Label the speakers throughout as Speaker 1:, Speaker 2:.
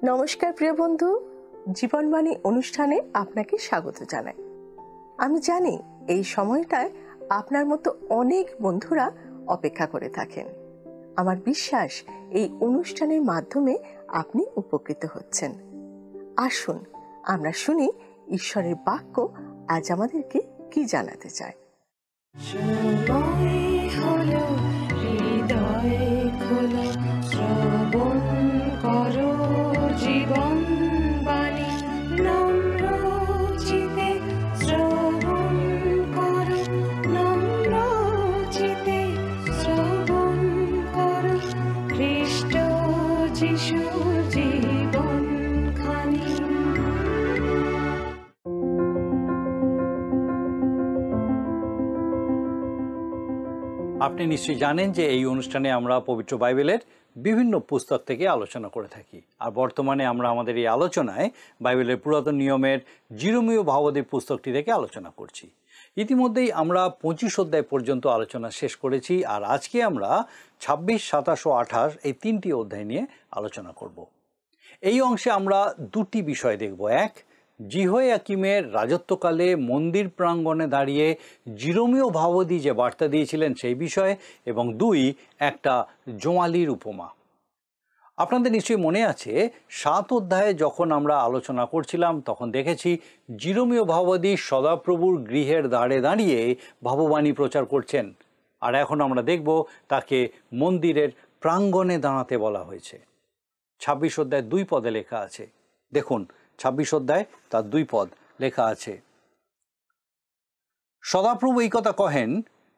Speaker 1: নমস্কার প্রিয় বন্ধু, জীবনবাণী অনুষ্ঠানে আপনাকে স্বাগত জানাই। আমি জানি এই সময়টায় আপনার মতো অনেক বন্ধুরা অপেক্ষা করে থাকেন। আমার বিশ্বাস এই অনুষ্ঠানের মাধ্যমে আপনি উপকৃত হচ্ছেন। আসুন আমরা শুনি ঈশ্বরের বাক্য আজ আমাদেরকে কি জানাতে চায়।
Speaker 2: আপনি নিশ্চয়ই জানেন যে এই অনুষ্ঠানে আমরা পবিত্র বাইবেলের বিভিন্ন পুস্তক থেকে আলোচনা করে থাকি। আর বর্তমানে আমরা আমাদের এই আলোচনায় বাইবেলের পুরাতন নিয়মের জিরোমীয় ভাবাদির পুস্তকটি থেকে আলোচনা করছি। ইতিমধ্যেই আমরা 25 অধ্যায় পর্যন্ত আলোচনা শেষ করেছি, আর আজকে আমরা 26, 27 ও 28 এই তিনটি অধ্যায় নিয়ে আলোচনা করব। এই অংশে আমরা দুটি বিষয় দেখব। এক, জিহোয়াকিমের রাজত্বকালে মন্দির প্রাঙ্গণে দাঁড়িয়ে জিরোমীয় ভাবাদি যে বার্তা দিয়েছিলেন সেই বিষয়ে, এবং দুই, একটা জোমালির উপমা। আপনাদের নিশ্চয়ই মনে আছে 7 অধ্যায়ে যখন আমরা আলোচনা করছিলাম তখন দেখেছি জিরোমীয় ভাবাদি সদাপ্রভুর গৃহের দ্বারে দাঁড়িয়ে ভাববাণী প্রচার করছেন, আর এখন আমরা দেখব তাকে মন্দিরের প্রাঙ্গণে দাঁড়াতে বলা হয়েছে। 26 অধ্যায় 2 পদে লেখা আছে, দেখুন 26 অধ্যায় তার 2 পদ লেখা আছে, সদাপ্রভু এই কথা কহেন,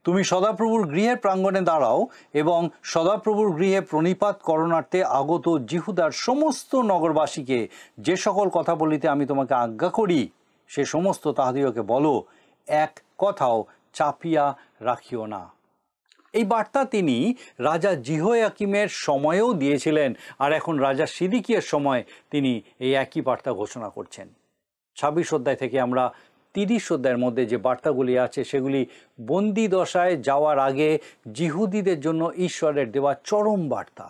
Speaker 2: তুমি সদাপ্রভুর গৃহের প্রাঙ্গণে দাঁড়াও এবং সদাপ্রভুর গৃহে প্রণিপাত করণার্থে আগত জিহুদার সমস্ত নগরবাসীকে যে সকল কথা বলিতে আমি তোমাকে আজ্ঞা করি সে সমস্ত তাহাদিওকে বলো, এক কথাও চাপিয়া রাখিও না। এই বার্তা তিনি রাজা জিহোয়াকিমের সময়েও দিয়েছিলেন, আর এখন রাজা সিদিকিয়ার সময় তিনি এই একই বার্তা ঘোষণা করছেন। 26 অধ্যায় থেকে আমরা 30 অধ্যায়ের মধ্যে যে বার্তাগুলি আছে সেগুলি বন্দি দশায় যাওয়ার আগে জিহুদিদের জন্য ঈশ্বরের দেওয়া চরম বার্তা।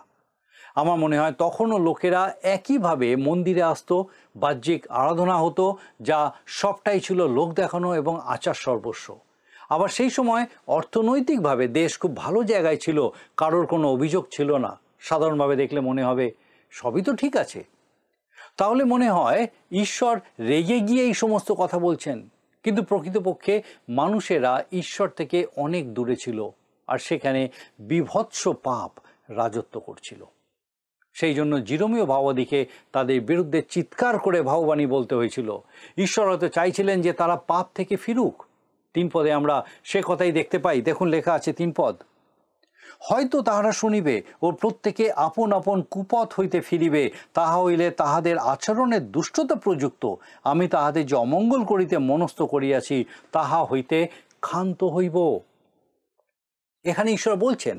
Speaker 2: আমার মনে হয় তখনও লোকেরা একইভাবে মন্দিরে আসতো, বাহ্যিক আরাধনা হতো, যা সবটাই ছিল লোক দেখানো এবং আচার সর্বস্ব। আবার সেই সময় অর্থনৈতিকভাবে দেশ খুব ভালো জায়গায় ছিল, কারোর কোনো অভিযোগ ছিল না। সাধারণভাবে দেখলে মনে হবে সবই তো ঠিক আছে। তাহলে মনে হয় ঈশ্বর রেগে গিয়ে এই সমস্ত কথা বলছেন, কিন্তু প্রকৃতপক্ষে মানুষেরা ঈশ্বর থেকে অনেক দূরে ছিল, আর সেখানে বিভৎস পাপ রাজত্ব করছিল। সেই জন্য জিরোমীয় ভাবাদিকে তাদের বিরুদ্ধে চিৎকার করে ভাববাণী বলতে হয়েছিল। ঈশ্বর হয়তো চাইছিলেন যে তারা পাপ থেকে ফিরুক। 3 পদে আমরা সে কথাই দেখতে পাই, দেখুন লেখা আছে 3 পদ, হয়তো তাহারা শুনিবে ও প্রত্যেকে আপন আপন কুপথ হইতে ফিরিবে, তাহা হইলে তাহাদের আচরণের দুষ্টতা প্রযুক্ত আমি তাহাদের যে অমঙ্গল করিতে মনস্থ করিয়াছি তাহা হইতে ক্ষান্ত হইব। এখানে ঈশ্বর বলছেন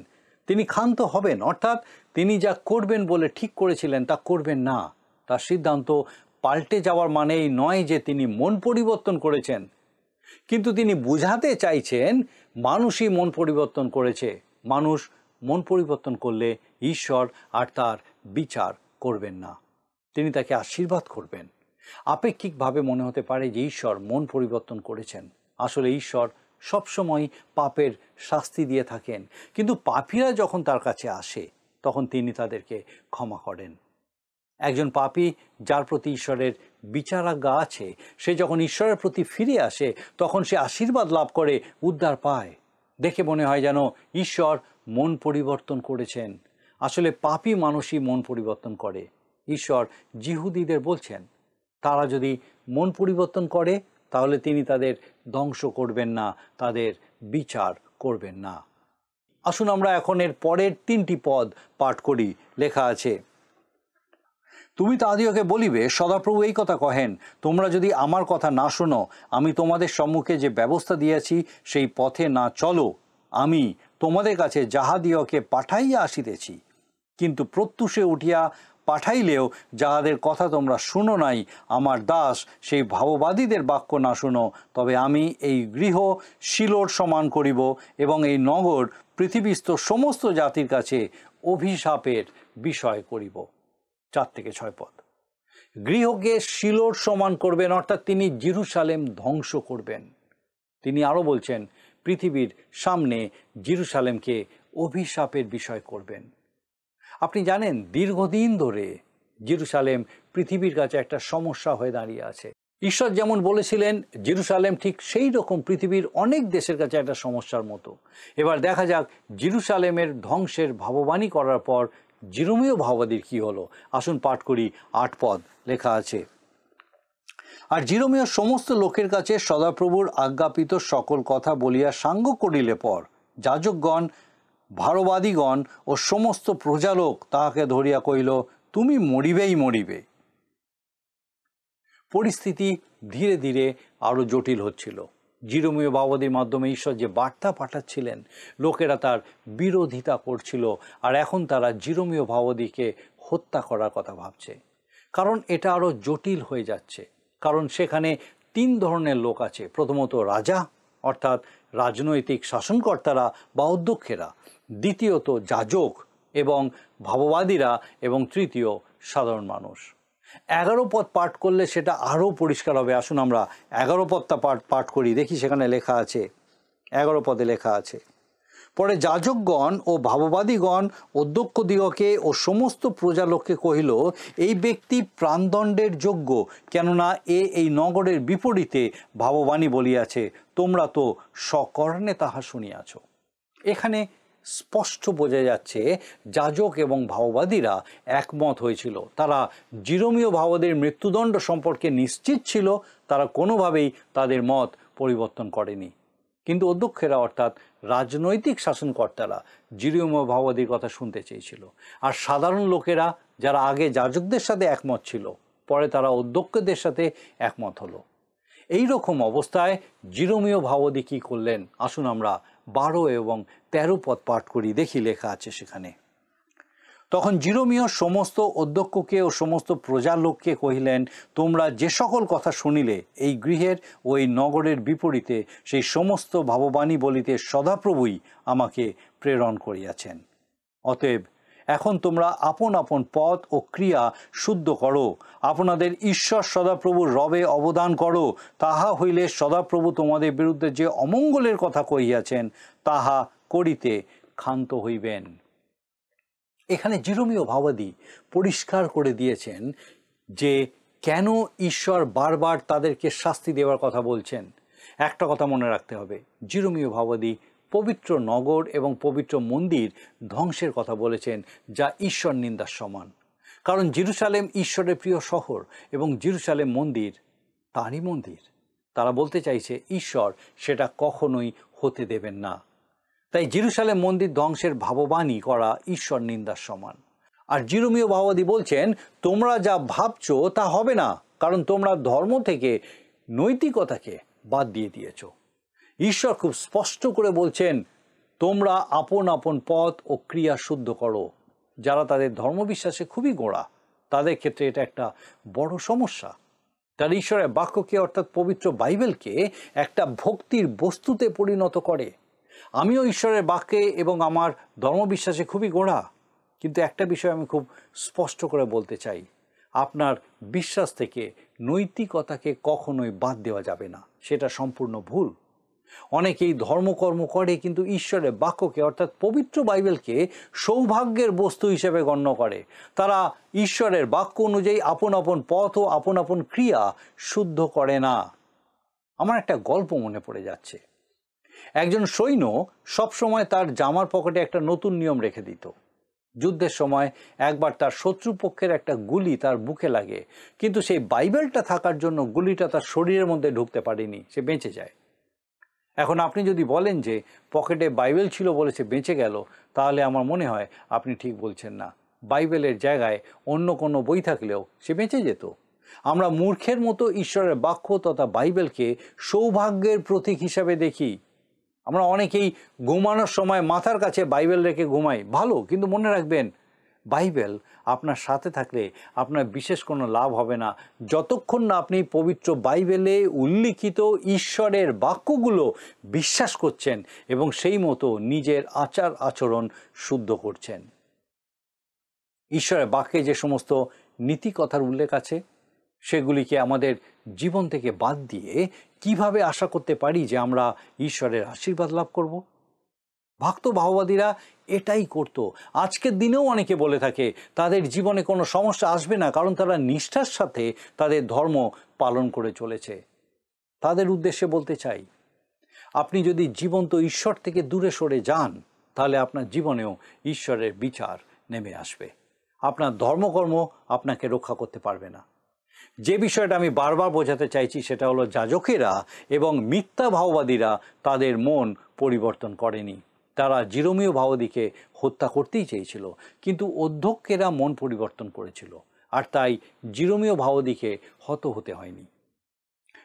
Speaker 2: তিনি ক্ষান্ত হবেন, অর্থাৎ তিনি যা করবেন বলে ঠিক করেছিলেন তা করবেন না। তার সিদ্ধান্ত পাল্টে যাওয়ার মানেই নয় যে তিনি মন পরিবর্তন করেছেন, কিন্তু তিনি বুঝাতে চাইছেন মানুষই মন পরিবর্তন করেছে। মানুষ মন পরিবর্তন করলে ঈশ্বর আর তার বিচার করবেন না, তিনি তাকে আশীর্বাদ করবেন। আপেক্ষিকভাবে মনে হতে পারে যে ঈশ্বর মন পরিবর্তন করেছেন। আসলে ঈশ্বর সবসময় পাপের শাস্তি দিয়ে থাকেন, কিন্তু পাপীরা যখন তার কাছে আসে তখন তিনি তাদেরকে ক্ষমা করেন। একজন পাপী যার প্রতি ঈশ্বরের বিচারাজ্ঞা আছে, সে যখন ঈশ্বরের প্রতি ফিরে আসে তখন সে আশীর্বাদ লাভ করে, উদ্ধার পায়। দেখে মনে হয় যেন ঈশ্বর মন পরিবর্তন করেছেন। আসলে পাপী মানুষই মন পরিবর্তন করে। ঈশ্বর জিহুদিদের বলছেন তারা যদি মন পরিবর্তন করে তাহলে তিনি তাদের ধ্বংস করবেন না, তাদের বিচার করবেন না। আসুন আমরা এখন এর পরের 3টি পদ পাঠ করি। লেখা আছে, তুমি তাহাদিওকে বলিবে, সদাপ্রভু এই কথা কহেন, তোমরা যদি আমার কথা না শোনো, আমি তোমাদের সম্মুখে যে ব্যবস্থা দিয়েছি সেই পথে না চলো, আমি তোমাদের কাছে যাহাদিওকে পাঠাইয়া আসিতেছি, কিন্তু প্রত্যুষে উঠিয়া পাঠাইলেও যাহাদের কথা তোমরা শুনো নাই, আমার দাস সেই ভাববাদীদের বাক্য না শুনো, তবে আমি এই গৃহ শিলোর সমান করিব এবং এই নগর পৃথিবীস্থ সমস্ত জাতির কাছে অভিশাপের বিষয় করিব। 4 থেকে 6 পদ। গৃহকে শিলোর সমান করবেন, অর্থাৎ তিনি জেরুসালেম ধ্বংস করবেন। তিনি আরো বলছেন পৃথিবীর সামনে জেরুসালেমকে অভিশাপের বিষয় করবেন। আপনি জানেন দীর্ঘদিন ধরে জেরুসালেম পৃথিবীর কাছে একটা সমস্যা হয়ে দাঁড়িয়ে আছে। ঈশ্বর যেমন বলেছিলেন জেরুসালেম ঠিক সেই রকম পৃথিবীর অনেক দেশের কাছে একটা সমস্যার মতো। এবার দেখা যাক জেরুসালেমের ধ্বংসের ভাববাণী করার পর জিরমীয় ভাববাদীর কি হলো। আসুন পাঠ করি 8 পদ। লেখা আছে, আর জিরমীয় সমস্ত লোকের কাছে সদাপ্রভুর আজ্ঞাপিত সকল কথা বলিয়া সাঙ্গ করিলে পর যাজকগণ, ভারবাদীগণ ও সমস্ত প্রজালোক তাহাকে ধরিয়া কহিল, তুমি মরিবেই মরিবে। পরিস্থিতি ধীরে ধীরে আরো জটিল হচ্ছিল। জিরমীয় ভাববাদীর মাধ্যমে ঈশ্বর যে বার্তা পাঠাচ্ছিলেন, লোকেরা তার বিরোধিতা করছিল, আর এখন তারা জিরমীয় ভাববাদীকে হত্যা করার কথা ভাবছে। কারণ এটা আরো জটিল হয়ে যাচ্ছে। কারণ সেখানে 3 ধরনের লোক আছে। প্রথমত রাজা, অর্থাৎ রাজনৈতিক শাসনকর্তারা বা অধ্যক্ষেরা। দ্বিতীয়ত যাজক এবং ভাববাদীরা, এবং তৃতীয় সাধারণ মানুষ। 11 পদ পাঠ করলে সেটা আরও পরিষ্কার হবে। আসুন আমরা 11 পদটা পাঠ করি, দেখি সেখানে লেখা আছে। 11 পদে লেখা আছে, পরে যাজকগণ ও ভাববাদীগণ অধ্যক্ষদিগকে ও সমস্ত প্রজালোককে কহিল, এই ব্যক্তি প্রাণদণ্ডের যোগ্য, কেননা এই নগরের বিপরীতে ভাববাণী বলিয়াছে, তোমরা তো সকর্ণে তাহা শুনিয়াছ। এখানে স্পষ্ট বোঝা যাচ্ছে যাজক এবং ভাববাদীরা একমত হয়েছিল। তারা জিরমীয় ভাববাদীর মৃত্যুদণ্ড সম্পর্কে নিশ্চিত ছিল। তারা কোনোভাবেই তাদের মত পরিবর্তন করেনি। কিন্তু অধ্যক্ষেরা, অর্থাৎ রাজনৈতিক শাসনকর্তারা, জিরমীয় ভাববাদীর কথা শুনতে চেয়েছিল। আর সাধারণ লোকেরা, যারা আগে যাজকদের সাথে একমত ছিল, পরে তারা অধ্যক্ষদের সাথে একমত হলো। এই রকম অবস্থায় জিরমীয় ভাববাদী কি করলেন? আসুন আমরা 12 এবং 13 পদ পাঠ করি, দেখি লেখা আছে সেখানে। তখন জিরমীয় সমস্ত অধ্যক্ষকে ও সমস্ত প্রজার লোককে কহিলেন, তোমরা যে সকল কথা শুনিলে এই গৃহের ও এই নগরের বিপরীতে, সেই সমস্ত ভাববাণী বলিতে সদাপ্রভুই আমাকে প্রেরণ করিয়াছেন। অতএব এখন তোমরা আপন আপন পথ ও ক্রিয়া শুদ্ধ করো, আপনাদের ঈশ্বর সদাপ্রভুর রবে অবদান করো। তাহা হইলে সদাপ্রভু তোমাদের বিরুদ্ধে যে অমঙ্গলের কথা কহিয়াছেন, তাহা করিতে ক্ষান্ত হইবেন। এখানে জিরমীয় ভাববাদী পরিষ্কার করে দিয়েছেন যে কেন ঈশ্বর বারবার তাদেরকে শাস্তি দেওয়ার কথা বলছেন। একটা কথা মনে রাখতে হবে, জিরমীয় ভাববাদী পবিত্র নগর এবং পবিত্র মন্দির ধ্বংসের কথা বলেছেন, যা ঈশ্বর নিন্দার সমান। কারণ জেরুসালেম ঈশ্বরের প্রিয় শহর এবং জেরুসালেম মন্দির তাঁরই মন্দির। তারা বলতে চাইছে ঈশ্বর সেটা কখনোই হতে দেবেন না। তাই জেরুসালেম মন্দির ধ্বংসের ভাববাণী করা ঈশ্বর নিন্দার সমান। আর জিরমীয় ভাববাদী বলছেন, তোমরা যা ভাবছো তা হবে না, কারণ তোমরা ধর্ম থেকে নৈতিকতাকে বাদ দিয়ে দিয়েছ। ঈশ্বর খুব স্পষ্ট করে বলছেন, তোমরা আপন আপন পথ ও ক্রিয়া শুদ্ধ করো। যারা তাদের ধর্মবিশ্বাসে খুবই গোড়া, তাদের ক্ষেত্রে এটা একটা বড় সমস্যা। তার ঈশ্বরের বাক্যকে, অর্থাৎ পবিত্র বাইবেলকে একটা ভক্তির বস্তুতে পরিণত করে। আমিও ঈশ্বরের বাক্যে এবং আমার ধর্মবিশ্বাসে খুবই গোড়া, কিন্তু একটা বিষয় আমি খুব স্পষ্ট করে বলতে চাই, আপনার বিশ্বাস থেকে নৈতিকতাকে কখনোই বাদ দেওয়া যাবে না। সেটা সম্পূর্ণ ভুল। অনেকেই ধর্মকর্ম করে, কিন্তু ঈশ্বরের বাক্যকে, অর্থাৎ পবিত্র বাইবেলকে সৌভাগ্যের বস্তু হিসেবে গণ্য করে। তারা ঈশ্বরের বাক্য অনুযায়ী আপন আপন পথ ও আপন আপন ক্রিয়া শুদ্ধ করে না। আমার একটা গল্প মনে পড়ে যাচ্ছে। একজন সৈন্য সবসময় তার জামার পকেটে একটা নতুন নিয়ম রেখে দিত। যুদ্ধের সময় একবার তার শত্রুপক্ষের একটা গুলি তার বুকে লাগে, কিন্তু সেই বাইবেলটা থাকার জন্য গুলিটা তার শরীরের মধ্যে ঢুকতে পারেনি, সে বেঁচে যায়। এখন আপনি যদি বলেন যে পকেটে বাইবেল ছিল বলে সে বেঁচে গেল, তাহলে আমার মনে হয় আপনি ঠিক বলছেন না। বাইবেলের জায়গায় অন্য কোনো বই থাকলেও সে বেঁচে যেত। আমরা মূর্খের মতো ঈশ্বরের বাক্য তথা বাইবেলকে সৌভাগ্যের প্রতীক হিসাবে দেখি। আমরা অনেকেই ঘুমানোর সময় মাথার কাছে বাইবেল রেখে ঘুমাই, ভালো, কিন্তু মনে রাখবেন, বাইবেল আপনার সাথে থাকলে আপনার বিশেষ কোনো লাভ হবে না, যতক্ষণ না আপনি পবিত্র বাইবেলে উল্লিখিত ঈশ্বরের বাক্যগুলো বিশ্বাস করছেন এবং সেই মতো নিজের আচার আচরণ শুদ্ধ করছেন। ঈশ্বরের বাক্যে যে সমস্ত নীতিকথার উল্লেখ আছে, সেগুলিকে আমাদের জীবন থেকে বাদ দিয়ে কিভাবে আশা করতে পারি যে আমরা ঈশ্বরের আশীর্বাদ লাভ করব? ভক্ত ভাওবাদীরা এটাই করত। আজকের দিনেও অনেকে বলে থাকে তাদের জীবনে কোনো সমস্যা আসবে না, কারণ তারা নিষ্ঠার সাথে তাদের ধর্ম পালন করে চলেছে। তাদের উদ্দেশ্যে বলতে চাই, আপনি যদি জীবন্ত ঈশ্বর থেকে দূরে সরে যান, তাহলে আপনার জীবনেও ঈশ্বরের বিচার নেমে আসবে। আপনার ধর্মকর্ম আপনাকে রক্ষা করতে পারবে না। যে বিষয়টা আমি বারবার বোঝাতে চাইছি সেটা হলো, যাজকেরা এবং মিথ্যা ভাওবাদীরা তাদের মন পরিবর্তন করেনি। তারা জিরোমীয় ভাওবাদীকে হত্যা করতেই চেয়েছিল, কিন্তু অধ্যক্ষেরা মন পরিবর্তন করেছিল, আর তাই জিরোমীয় ভাওবাদীকে হত হতে হয়নি।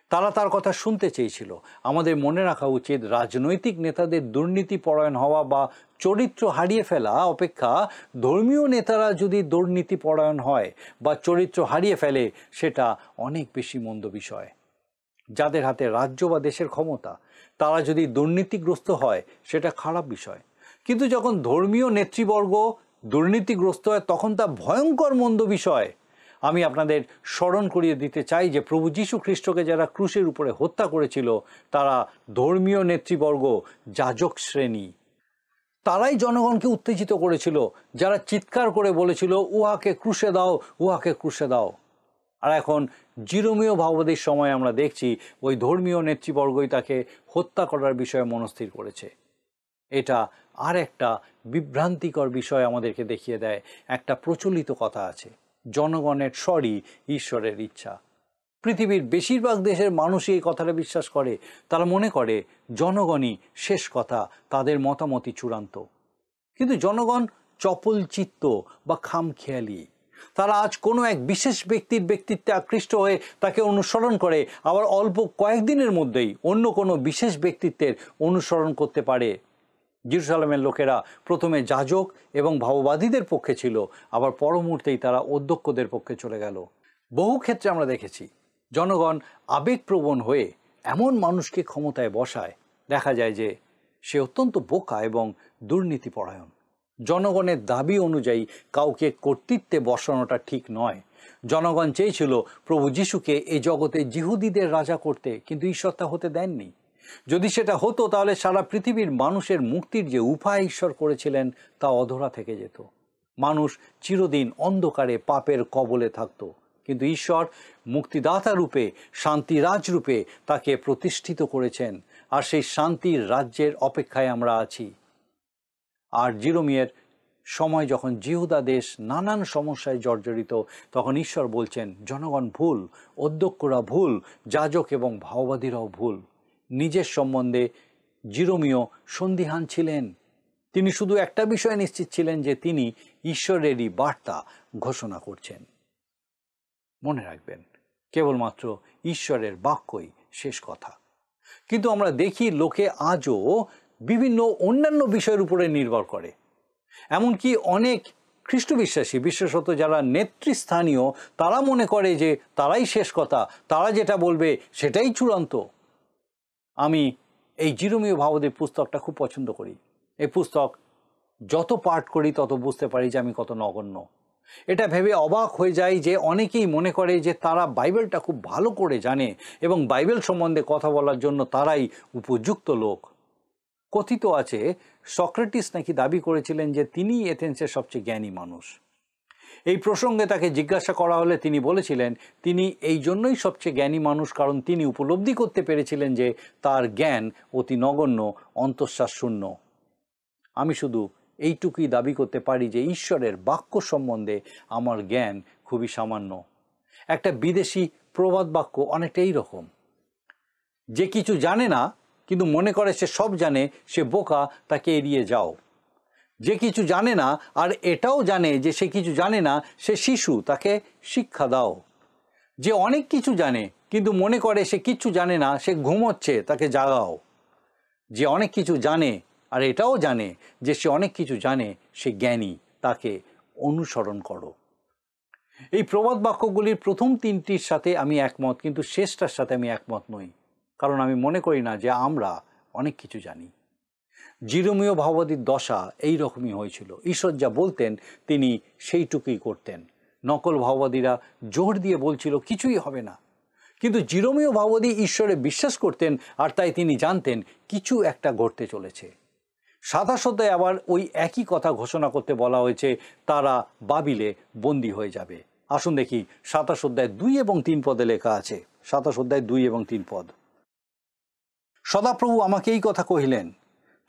Speaker 2: তারা তার কথা শুনতে চেয়েছিল। আমাদের মনে রাখা উচিত, রাজনৈতিক নেতাদের দুর্নীতি পরায়ণ হওয়া বা চরিত্র হারিয়ে ফেলা অপেক্ষা ধর্মীয় নেতারা যদি দুর্নীতি পরায়ণ হয় বা চরিত্র হারিয়ে ফেলে, সেটা অনেক বেশি মন্দ বিষয়। যাদের হাতে রাজ্য বা দেশের ক্ষমতা, তারা যদি দুর্নীতিগ্রস্ত হয়, সেটা খারাপ বিষয়। কিন্তু যখন ধর্মীয় নেতৃবর্গ দুর্নীতিগ্রস্ত হয়, তখন তা ভয়ঙ্কর মন্দ বিষয়। আমি আপনাদের স্মরণ করিয়ে দিতে চাই যে প্রভু যীশু খ্রিস্টকে যারা ক্রুশের উপরে হত্যা করেছিল, তারা ধর্মীয় নেতৃবর্গ, যাজক শ্রেণী। তারাই জনগণকে উত্তেজিত করেছিল, যারা চিৎকার করে বলেছিল, উহাকে ক্রুশে দাও, উহাকে ক্রুশে দাও। আর এখন জিরোমীয় ভাওবাদীর সময় আমরা দেখছি ওই ধর্মীয় নেতৃবর্গই তাকে হত্যা করার বিষয়ে মনস্থির করেছে। এটা আর একটা বিভ্রান্তিকর বিষয় আমাদেরকে দেখিয়ে দেয়। একটা প্রচলিত কথা আছে, জনগণের স্বরই ঈশ্বরের ইচ্ছা। পৃথিবীর বেশিরভাগ দেশের মানুষই এই কথাটা বিশ্বাস করে। তারা মনে করে জনগণই শেষ কথা, তাদের মতামতই চূড়ান্ত। কিন্তু জনগণ চপল চিত্ত বা খামখেয়ালি। তারা আজ কোনো এক বিশেষ ব্যক্তির ব্যক্তিত্বে আকৃষ্ট হয়ে তাকে অনুসরণ করে, আবার অল্প কয়েকদিনের মধ্যেই অন্য কোনো বিশেষ ব্যক্তিত্বের অনুসরণ করতে পারে। জেরুজালেমের লোকেরা প্রথমে যাজক এবং ভাওবাদীদের পক্ষে ছিল, আবার পর মুহূর্তেই তারা অধ্যক্ষদের পক্ষে চলে গেল। বহু ক্ষেত্রে আমরা দেখেছি জনগণ আবেগপ্রবণ হয়ে এমন মানুষকে ক্ষমতায় বসায়, দেখা যায় যে সে অত্যন্ত বোকা এবং দুর্নীতিপরায়ণ। জনগণের দাবি অনুযায়ী কাউকে কর্তৃত্বে বসানোটা ঠিক নয়। জনগণ চেয়েছিল প্রভু যীশুকে এই জগতে জিহুদীদের রাজা করতে, কিন্তু ঈশ্বর তা হতে দেননি। যদি সেটা হতো, তাহলে সারা পৃথিবীর মানুষের মুক্তির যে উপায় ঈশ্বর করেছিলেন তা অধরা থেকে যেত। মানুষ চিরদিন অন্ধকারে পাপের কবলে থাকত। কিন্তু ঈশ্বর মুক্তিদাতা রূপে, শান্তিরাজ রূপে তাকে প্রতিষ্ঠিত করেছেন, আর সেই শান্তির রাজ্যের অপেক্ষায় আমরা আছি। আর জিরোমিয়ের সময় যখন জিহুদা দেশ নানান সমস্যায় জর্জরিত, তখন ঈশ্বর বলছেন, জনগণ ভুল, অধ্যক্ষরা ভুল, যাজক এবং ভাওবাদীরাও ভুল। নিজের সম্বন্ধে জিরোমীয় সন্দিহান ছিলেন। তিনি শুধু একটা বিষয় নিশ্চিত ছিলেন, যে তিনি ঈশ্বরেরই বার্তা ঘোষণা করছেন। মনে রাখবেন, কেবলমাত্র ঈশ্বরের বাক্যই শেষ কথা। কিন্তু আমরা দেখি লোকে আজও বিভিন্ন অন্যান্য বিষয়ের উপরে নির্ভর করে। এমনকি অনেক খ্রিস্ট বিশ্বাসী, বিশেষত যারা নেতৃস্থানীয়, তারা মনে করে যে তারাই শেষ কথা, তারা যেটা বলবে সেটাই চূড়ান্ত। আমি এই জিরোমীয় ভাওবাদীর পুস্তকটা খুব পছন্দ করি। এই পুস্তক যত পাঠ করি তত বুঝতে পারি যে আমি কত নগণ্য। এটা ভেবে অবাক হয়ে যাই যে অনেকেই মনে করে যে তারা বাইবেলটা খুব ভালো করে জানে এবং বাইবেল সম্বন্ধে কথা বলার জন্য তারাই উপযুক্ত লোক। কথিত আছে সক্রেটিস নাকি দাবি করেছিলেন যে তিনি এথেন্সের সবচেয়ে জ্ঞানী মানুষ। এই প্রসঙ্গে তাকে জিজ্ঞাসা করা হলে তিনি বলেছিলেন তিনি এই জন্যই সবচেয়ে জ্ঞানী মানুষ, কারণ তিনি উপলব্ধি করতে পেরেছিলেন যে তার জ্ঞান অতি নগণ্য, অন্তঃশ্বাস শূন্য। আমি শুধু এইটুকুই দাবি করতে পারি যে ঈশ্বরের বাক্য সম্বন্ধে আমার জ্ঞান খুবই সামান্য। একটা বিদেশি প্রবাদ বাক্য অনেকটা এই রকম, যে কিছু জানে না কিন্তু মনে করে সে সব জানে, সে বোকা, তাকে এড়িয়ে যাও। যে কিছু জানে না আর এটাও জানে যে সে কিছু জানে না, সে শিশু, তাকে শিক্ষা দাও। যে অনেক কিছু জানে কিন্তু মনে করে সে কিচ্ছু জানে না, সে ঘুমোচ্ছে, তাকে জাগাও। যে অনেক কিছু জানে আর এটাও জানে যে সে অনেক কিছু জানে, সে জ্ঞানী, তাকে অনুসরণ করো। এই প্রবাদ বাক্যগুলির প্রথম তিনটির সাথে আমি একমত, কিন্তু শেষটার সাথে আমি একমত নই, কারণ আমি মনে করি না যে আমরা অনেক কিছু জানি। জিরোমীয় ভাওবাদীর দশা এই রকমই হয়েছিল। ঈশ্বর যা বলতেন তিনি সেইটুকুই করতেন। নকল ভাওবাদীরা জোর দিয়ে বলছিল কিছুই হবে না, কিন্তু জিরোমীয় ভাওবাদী ঈশ্বরে বিশ্বাস করতেন, আর তাই তিনি জানতেন কিছু একটা ঘটতে চলেছে। 27 অধ্যায়ে আবার ওই একই কথা ঘোষণা করতে বলা হয়েছে, তারা বাবিলে বন্দী হয়ে যাবে। আসুন দেখি 27 অধ্যায় 2 এবং 3 পদে লেখা আছে। 27 অধ্যায় 2 এবং 3 পদ। সদাপ্রভু আমাকে এই কথা কহিলেন,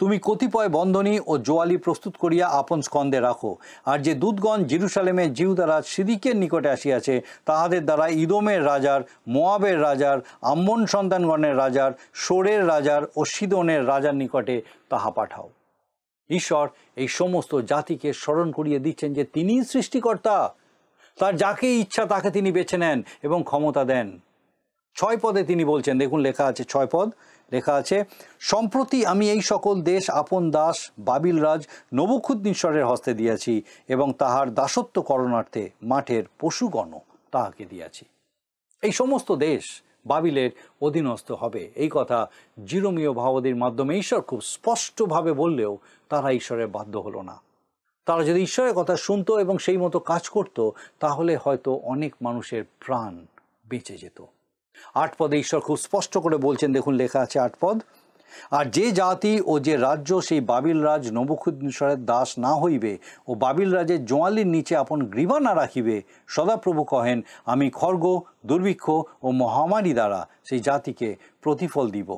Speaker 2: তুমি কতিপয় বন্ধনী ও জোয়ালি প্রস্তুত করিয়া আপন স্কন্ধে রাখো, আর যে দূতগণ জেরুসালেমে জিহুদারাজ সিদিকের নিকটে আসিয়াছে, তাহাদের দ্বারা ইদোমের রাজার, মোয়াবের রাজার, আম্মন সন্তানগণের রাজার, সোরের রাজার ও সিদোনের রাজার নিকটে তাহা পাঠাও। ঈশ্বর এই সমস্ত জাতিকে স্মরণ করিয়ে দিচ্ছেন যে তিনিই সৃষ্টিকর্তা, তার যাকে ইচ্ছা তাকে তিনি বেছে নেন এবং ক্ষমতা দেন। 6 পদে তিনি বলছেন, দেখুন লেখা আছে 6 পদ লেখা আছে, সম্প্রতি আমি এই সকল দেশ আপন দাস বাবিল রাজ নবুখুদ্নেসরের হস্তে দিয়াছি, এবং তাহার দাসত্ব করণার্থে মাঠের পশুগণ তাহাকে দিয়াছি। এই সমস্ত দেশ বাবিলের অধীনস্থ হবে, এই কথা জিরোমীয় ভাওবাদীর মাধ্যমে ঈশ্বর খুব স্পষ্টভাবে বললেও তারা ঈশ্বরের বাধ্য হলো না। তারা যদি ঈশ্বরের কথা শুনতো এবং সেই মতো কাজ করত, তাহলে হয়তো অনেক মানুষের প্রাণ বেঁচে যেত। 8 পদে ঈশ্বর খুব স্পষ্ট করে বলছেন, দেখুন লেখা আছে 8 পদ, আর যে জাতি ও যে রাজ্য সেই বাবিল রাজ নবুখুদ্নেসরের দাস না হইবে ও বাবিল রাজের জোয়ালির নিচে আপন গ্রীবা না রাখিবে, সদাপ্রভু কহেন, আমি খড়গ, দুর্ভিক্ষ ও মহামারী দ্বারা সেই জাতিকে প্রতিফল দিব,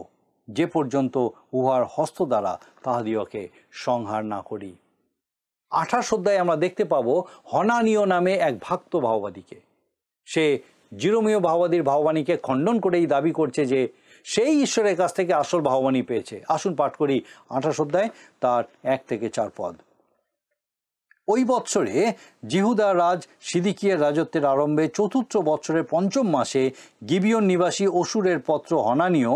Speaker 2: যে পর্যন্ত উহার হস্ত দ্বারা তাহাদিওকে সংহার না করি। 28 অধ্যায়ে আমরা দেখতে পাবো হনানীয় নামে এক ভক্ত ভাওবাদীকে। সে জিরোমীয় ভাওবাদীর ভাববাণীকে খণ্ডন করেই দাবি করছে যে সেই ঈশ্বরের কাছ থেকে আসল ভাববাণী পেয়েছে। আসুন পাঠ করি 28 অধ্যায় তার 1 থেকে 4 পদ। ওই বৎসরে জিহুদা রাজ সিদিকিয়ার রাজত্বের আরম্ভে 4th বৎসরের 5ম মাসে গিবিয়ন নিবাসী অসুরের পত্র হনানীয়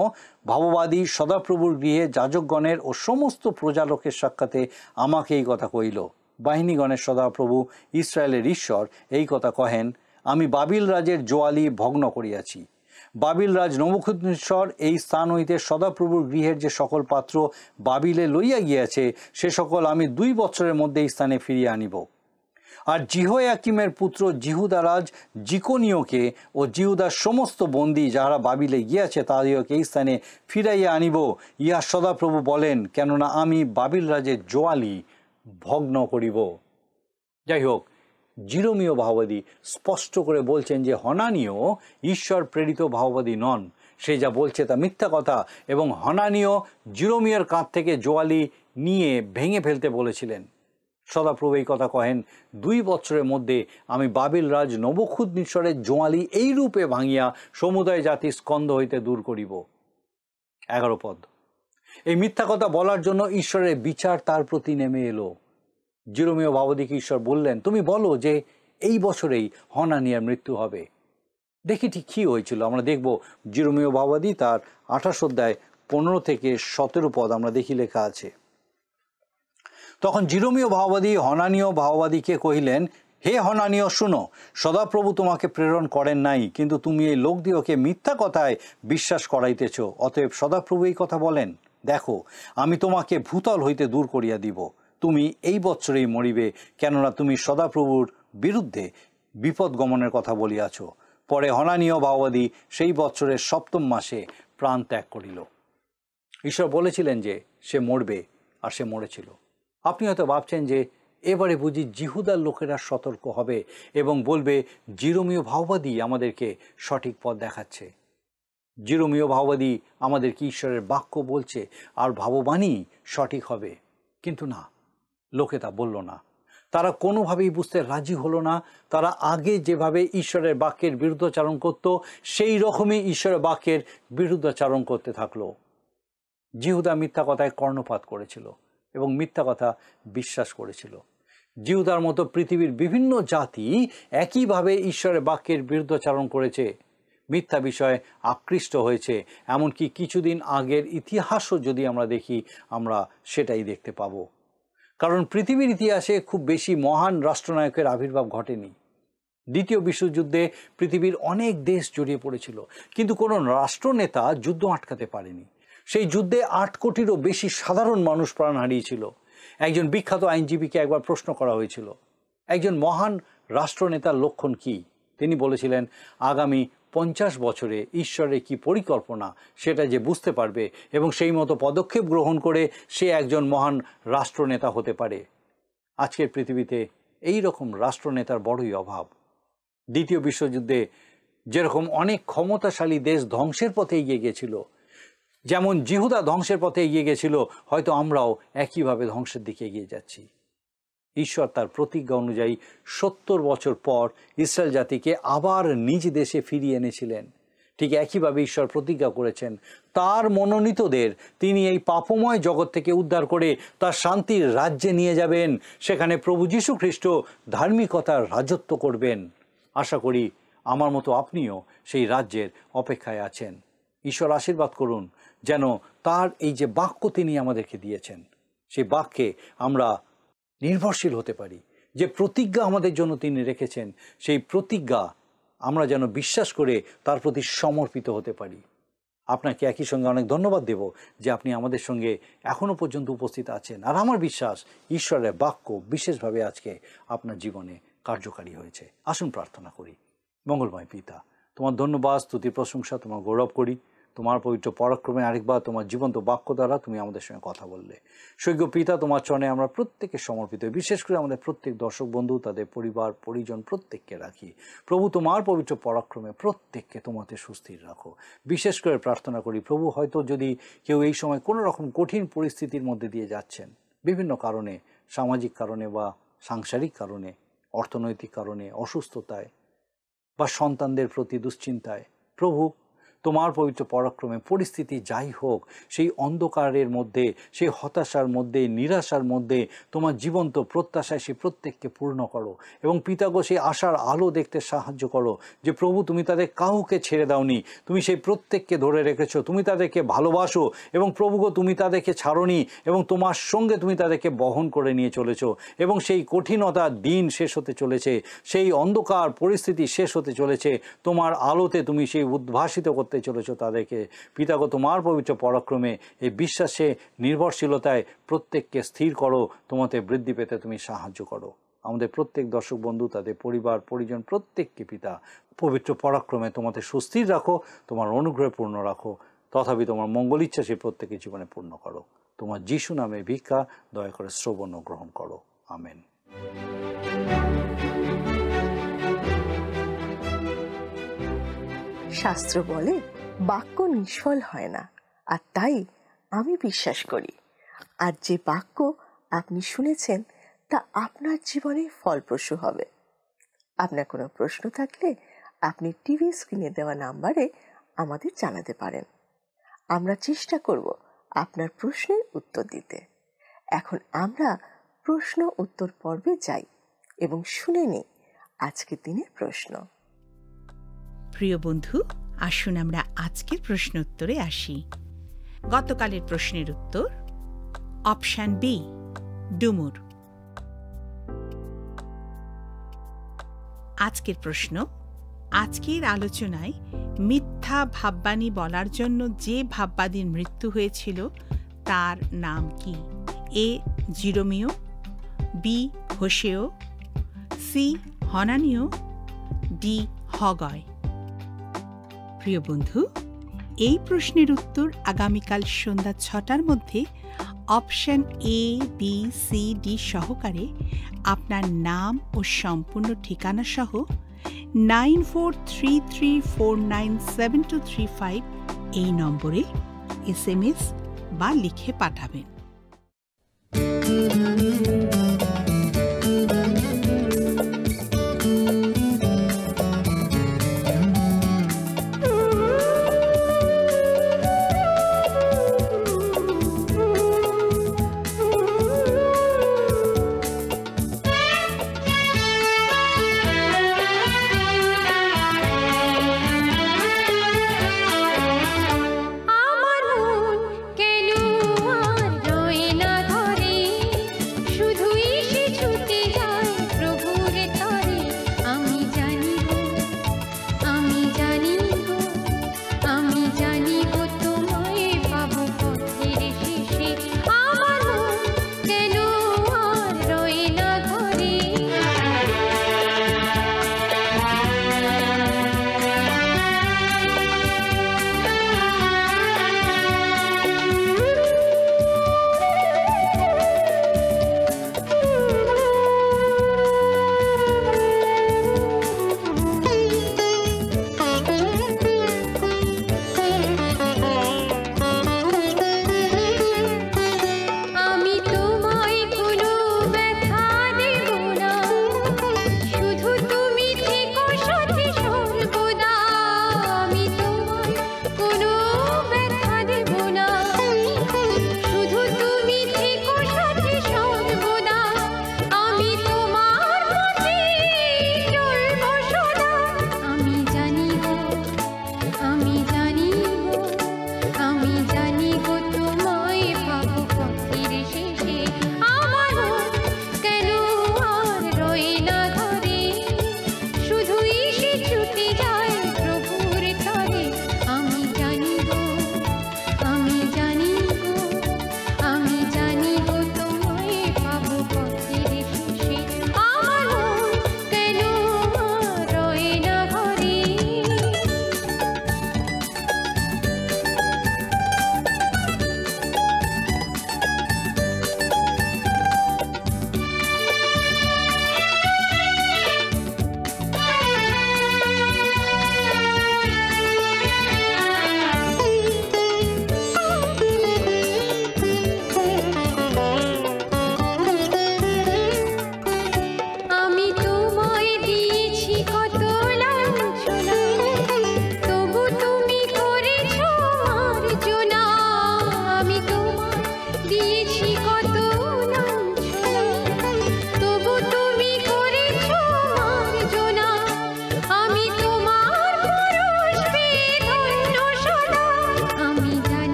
Speaker 2: ভাববাদী সদাপ্রভুর গৃহে যাজকগণের ও সমস্ত প্রজালোকের সাক্ষাতে আমাকে এই কথা কইল, বাহিনীগণের সদাপ্রভু ইসরায়েলের ঈশ্বর এই কথা কহেন, আমি বাবিল রাজের জোয়ালি ভগ্ন করিয়াছি। বাবিল রাজ নবুখুদ্নেসর এই স্থান হইতে সদাপ্রভুর গৃহের যে সকল পাত্র বাবিলে লইয়া গিয়াছে, সে সকল আমি 2 বৎসরের মধ্যে এই স্থানে ফিরিয়ে আনিব। আর জিহোয়াকিমের পুত্র জিহুদারাজ জিকোনিয়কে ও জিহুদার সমস্ত বন্দী যাহারা বাবিলে গিয়াছে তাহাদিওকে এই স্থানে ফিরাইয়া আনিব, ইহা সদাপ্রভু বলেন, কেননা আমি বাবিল রাজের জোয়ালি ভগ্ন করিব। যাই হোক, জিরোমীয় ভাওবাদী স্পষ্ট করে বলছেন যে হনানীয় ঈশ্বর প্রেরিত ভাওবাদী নন, সে যা বলছে তা মিথ্যা কথা, এবং হনানীয় জিরোমীয়র কাঁধ থেকে জোয়ালি নিয়ে ভেঙে ফেলতে বলেছিলেন। সদাপ্রভু এই কথা কহেন, 2 বৎসরের মধ্যে আমি বাবিল রাজ নবুখুদ্নেসরের জোয়ালি এই রূপে ভাঙিয়া সমুদায় জাতি স্কন্ধ হইতে দূর করিব। 11 পদ। এই মিথ্যা কথা বলার জন্য ঈশ্বরের বিচার তার প্রতি নেমে এলো। জিরোমীয় ভাওবাদীকে ঈশ্বর বললেন, তুমি বলো যে এই বছরেই হনানিয়ার মৃত্যু হবে। দেখি ঠিক কী হয়েছিল। আমরা দেখব জিরোমীয় ভাওবাদী তার 28 অধ্যায় 15 থেকে 17 পদ আমরা দেখি লেখা আছে। তখন জিরোমীয় ভাওবাদী হনানীয় ভাওবাদীকে কহিলেন, হে হনানীয়, শুনো, সদাপ্রভু তোমাকে প্রেরণ করেন নাই, কিন্তু তুমি এই লোকদিওকে মিথ্যা কথায় বিশ্বাস করাইতেছ। অতএব সদাপ্রভু এই কথা বলেন, দেখো, আমি তোমাকে ভূতল হইতে দূর করিয়া দিব, তুমি এই বৎসরেই মরিবে, কেননা তুমি সদাপ্রভুর বিরুদ্ধে বিপদ গমনের কথা বলিয়াছ। পরে হনানীয় ভাওবাদী সেই বৎসরের 7ম মাসে প্রাণ ত্যাগ করিল। ঈশ্বর বলেছিলেন যে সে মরবে, আর সে মরেছিল। আপনি হয়তো ভাবছেন যে এবারে বুঝি জিহুদার লোকেরা সতর্ক হবে এবং বলবে জিরোমীয় ভাওবাদী আমাদেরকে সঠিক পথ দেখাচ্ছে, জিরোমীয় ভাওবাদী আমাদেরকে ঈশ্বরের বাক্য বলছে আর ভাববাণী সঠিক হবে। কিন্তু না, লোকে তা বলল না। তারা কোনোভাবেই বুঝতে রাজি হলো না। তারা আগে যেভাবে ঈশ্বরের বাক্যের বিরুদ্ধাচারণ করত, সেই রকমই ঈশ্বরের বাক্যের বিরুদ্ধাচারণ করতে থাকলো। জিহুদা মিথ্যা কথায় কর্ণপাত করেছিল এবং মিথ্যা কথা বিশ্বাস করেছিল। জিহুদার মতো পৃথিবীর বিভিন্ন জাতি একইভাবে ঈশ্বরের বাক্যের বিরুদ্ধাচারণ করেছে, মিথ্যা বিষয়ে আকৃষ্ট হয়েছে। এমনকি কিছুদিন আগের ইতিহাসও যদি আমরা দেখি, আমরা সেটাই দেখতে পাবো। কারণ পৃথিবীর ইতিহাসে খুব বেশি মহান রাষ্ট্রনায়কের আবির্ভাব ঘটেনি। দ্বিতীয় বিশ্বযুদ্ধে পৃথিবীর অনেক দেশ জড়িয়ে পড়েছিল, কিন্তু কোনো রাষ্ট্রনেতা যুদ্ধ আটকাতে পারেনি। সেই যুদ্ধে 8 কোটিরও বেশি সাধারণ মানুষ প্রাণ হারিয়েছিল। একজন বিখ্যাত আইনজীবীকে একবার প্রশ্ন করা হয়েছিল, একজন মহান রাষ্ট্রনেতার লক্ষণ কি? তিনি বলেছিলেন আগামী 50 বছরে ঈশ্বরের কি পরিকল্পনা সেটা যে বুঝতে পারবে এবং সেই মতো পদক্ষেপ গ্রহণ করে সে একজন মহান রাষ্ট্রনেতা হতে পারে। আজকের পৃথিবীতে এই রকম রাষ্ট্রনেতার বড়ই অভাব। দ্বিতীয় বিশ্বযুদ্ধে যেরকম অনেক ক্ষমতাশালী দেশ ধ্বংসের পথে এগিয়ে গিয়েছিল, যেমন জিহুদা ধ্বংসের পথে এগিয়ে গেছিল, হয়তো আমরাও একইভাবে ধ্বংসের দিকে এগিয়ে যাচ্ছি। ঈশ্বর তার প্রতিজ্ঞা অনুযায়ী 70 বছর পর ইসরায়েল জাতিকে আবার নিজ দেশে ফিরিয়ে এনেছিলেন। ঠিক একইভাবে ঈশ্বর প্রতিজ্ঞা করেছেন তার মনোনীতদের তিনি এই পাপময় জগৎ থেকে উদ্ধার করে তার শান্তির রাজ্যে নিয়ে যাবেন। সেখানে প্রভু যীশু খ্রিস্ট ধার্মিকতার রাজত্ব করবেন। আশা করি আমার মতো আপনিও সেই রাজ্যের অপেক্ষায় আছেন। ঈশ্বর আশীর্বাদ করুন যেন তার এই যে বাক্য তিনি আমাদেরকে দিয়েছেন, সেই বাক্যে আমরা নির্ভরশীল হতে পারি। যে প্রতিজ্ঞা আমাদের জন্য তিনি রেখেছেন, সেই প্রতিজ্ঞা আমরা যেন বিশ্বাস করে তার প্রতি সমর্পিত হতে পারি। আপনাকে একই সঙ্গে অনেক ধন্যবাদ দেব যে আপনি আমাদের সঙ্গে এখনো পর্যন্ত উপস্থিত আছেন। আর আমার বিশ্বাস ঈশ্বরের বাক্য বিশেষভাবে আজকে আপনার জীবনে কার্যকারী হয়েছে। আসুন প্রার্থনা করি। মঙ্গলময় পিতা, তোমার ধন্যবাদ, স্তুতি, প্রশংসা, তোমার গৌরব করি। তোমার পবিত্র পরাক্রমে আরেকবার তোমার জীবন্ত বাক্য দ্বারা তুমি আমাদের সঙ্গে কথা বললে। সৈক্য পিতা, তোমার চরণে আমরা প্রত্যেকে সমর্পিত, বিশেষ করে আমাদের প্রত্যেক দর্শক বন্ধু, তাদের পরিবার পরিজন প্রত্যেককে রাখি। প্রভু, তোমার পবিত্র পরাক্রমে প্রত্যেককে তোমাতে সুস্থির রাখো। বিশেষ করে প্রার্থনা করি প্রভু, হয়তো যদি কেউ এই সময় কোনো রকম কঠিন পরিস্থিতির মধ্যে দিয়ে যাচ্ছেন, বিভিন্ন কারণে, সামাজিক কারণে বা সাংসারিক কারণে, অর্থনৈতিক কারণে, অসুস্থতায় বা সন্তানদের প্রতি দুশ্চিন্তায়, প্রভু তোমার পবিত্র পরাক্রমে পরিস্থিতি যাই হোক, সেই অন্ধকারের মধ্যে, সেই হতাশার মধ্যে, নিরাশার মধ্যে তোমার জীবন্ত প্রত্যাশায় সেই প্রত্যেককে পূর্ণ করো এবং পিতাগো সেই আশার আলো দেখতে সাহায্য করো যে প্রভু তুমি তাদের কাউকে ছেড়ে দাওনি, তুমি সেই প্রত্যেককে ধরে রেখেছো, তুমি তাদেরকে ভালোবাসো এবং প্রভুগো তুমি তাদেরকে ছাড়োনি এবং তোমার সঙ্গে তুমি তাদেরকে বহন করে নিয়ে চলেছো এবং সেই কঠিনতার দিন শেষ হতে চলেছে, সেই অন্ধকার পরিস্থিতি শেষ হতে চলেছে, তোমার আলোতে তুমি সেই উদ্ভাসিত করতে চলেছ তাদেরকে। পিতাগো তোমার পবিত্র পরাক্রমে এই বিশ্বাসে, নির্ভরশীলতায় প্রত্যেককে স্থির করো, তোমাতে বৃদ্ধি পেতে তুমি সাহায্য করো। আমাদের প্রত্যেক দর্শক বন্ধু, তাদের পরিবার পরিজন প্রত্যেককে পিতা পবিত্র পরাক্রমে তোমাতে সুস্থির রাখো, তোমার অনুগ্রহে পূর্ণ রাখো। তথাপি তোমার মঙ্গল ইচ্ছা সে প্রত্যেকের জীবনে পূর্ণ করো। তোমার যিশু নামে ভিক্ষা দয়া করে শ্রবণ ও গ্রহণ করো। আমেন।
Speaker 1: শাস্ত্র বলে বাক্য নিষ্ফল হয় না, আর তাই আমি বিশ্বাস করি আর যে বাক্য আপনি শুনেছেন তা আপনার জীবনে ফলপ্রসূ হবে। আপনার কোনো প্রশ্ন থাকলে আপনি টিভি স্ক্রিনে দেওয়া নাম্বারে আমাদের জানাতে পারেন। আমরা চেষ্টা করব আপনার প্রশ্নের উত্তর দিতে। এখন আমরা প্রশ্ন উত্তর পর্বে যাই এবং শুনে নিই আজকের দিনের প্রশ্ন।
Speaker 3: প্রিয় বন্ধু, আসুন আমরা আজকের প্রশ্ন উত্তরে আসি। গতকালের প্রশ্নের উত্তর অপশন বি, ডুমুর। আজকের প্রশ্ন, আজকের আলোচনায় মিথ্যা ভাববাণী বলার জন্য যে ভাববাদীর মৃত্যু হয়েছিল তার নাম কি? এ জিরোমিও, বি হোশেয়, সি হনানীয়, ডি হগয়। প্রিয় বন্ধু, এই প্রশ্নের উত্তর আগামীকাল সন্ধ্যা 6টার মধ্যে option A, B, C, D সহকারে আপনার নাম ও সম্পূর্ণ ঠিকানা সহ 9433497235 এই নম্বরে SMS বা লিখে পাঠাবেন।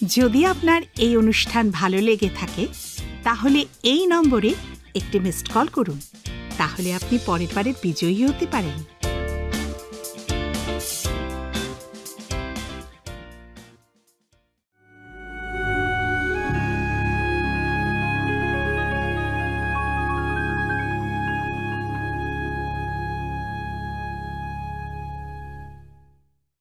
Speaker 3: যদি আপনার এই অনুষ্ঠান ভালো লেগে থাকে তাহলে এই নম্বরে একটি মিসড কল করুন। তাহলে আপনি পরের বারে বিজয়ী হতে পারেন।